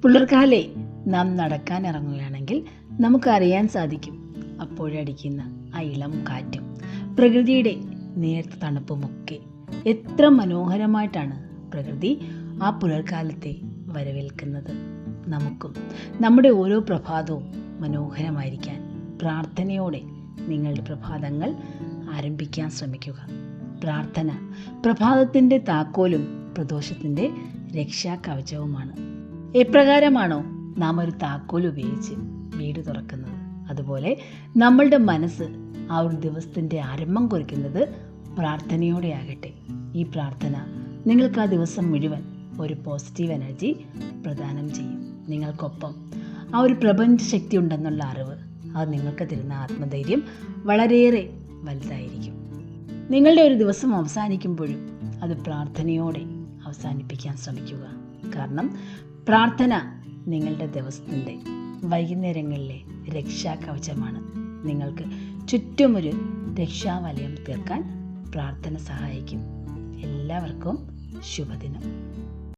പുലർക്കാലെ നാം നടക്കാൻ ഇറങ്ങുകയാണെങ്കിൽ നമുക്കറിയാൻ സാധിക്കും അപ്പോഴടിക്കുന്ന ആ ഇളം കാറ്റും പ്രകൃതിയുടെ നേർത്ത തണുപ്പുമൊക്കെ എത്ര മനോഹരമായിട്ടാണ് പ്രകൃതി ആ പുലർക്കാലത്തെ വരവേൽക്കുന്നത്. നമുക്കും നമ്മുടെ ഓരോ പ്രഭാതവും മനോഹരമായിരിക്കാൻ പ്രാർത്ഥനയോടെ നിങ്ങളുടെ പ്രഭാതങ്ങൾ ആരംഭിക്കാൻ ശ്രമിക്കുക. പ്രാർത്ഥന പ്രഭാതത്തിൻ്റെ താക്കോലും പ്രദോഷത്തിൻ്റെ രക്ഷാകവചവുമാണ്. എപ്രകാരമാണോ നാം ഒരു താക്കോൽ ഉപയോഗിച്ച് വീട് തുറക്കുന്നത്, അതുപോലെ നമ്മളുടെ മനസ്സ് ആ ഒരു ദിവസത്തിൻ്റെ ആരംഭം കുറിക്കുന്നത് പ്രാർത്ഥനയോടെ ആകട്ടെ. ഈ പ്രാർത്ഥന നിങ്ങൾക്ക് ആ ദിവസം മുഴുവൻ ഒരു പോസിറ്റീവ് എനർജി പ്രദാനം ചെയ്യും. നിങ്ങൾക്കൊപ്പം ആ ഒരു പ്രപഞ്ച ശക്തി ഉണ്ടെന്നുള്ള അറിവ് അത് നിങ്ങൾക്ക് തരുന്ന ആത്മധൈര്യം വളരെയേറെ വലുതായിരിക്കും. നിങ്ങളുടെ ഒരു ദിവസം അവസാനിക്കുമ്പോഴും അത് പ്രാർത്ഥനയോടെ അവസാനിപ്പിക്കാൻ ശ്രമിക്കുക. കാരണം പ്രാർത്ഥന നിങ്ങളുടെ ദിവസത്തിൻ്റെ വൈകുന്നേരങ്ങളിലെ രക്ഷാകവചമാണ്. നിങ്ങൾക്ക് ചുറ്റുമൊരു രക്ഷാവലയം തീർക്കാൻ പ്രാർത്ഥന സഹായിക്കും. എല്ലാവർക്കും ശുഭദിനം.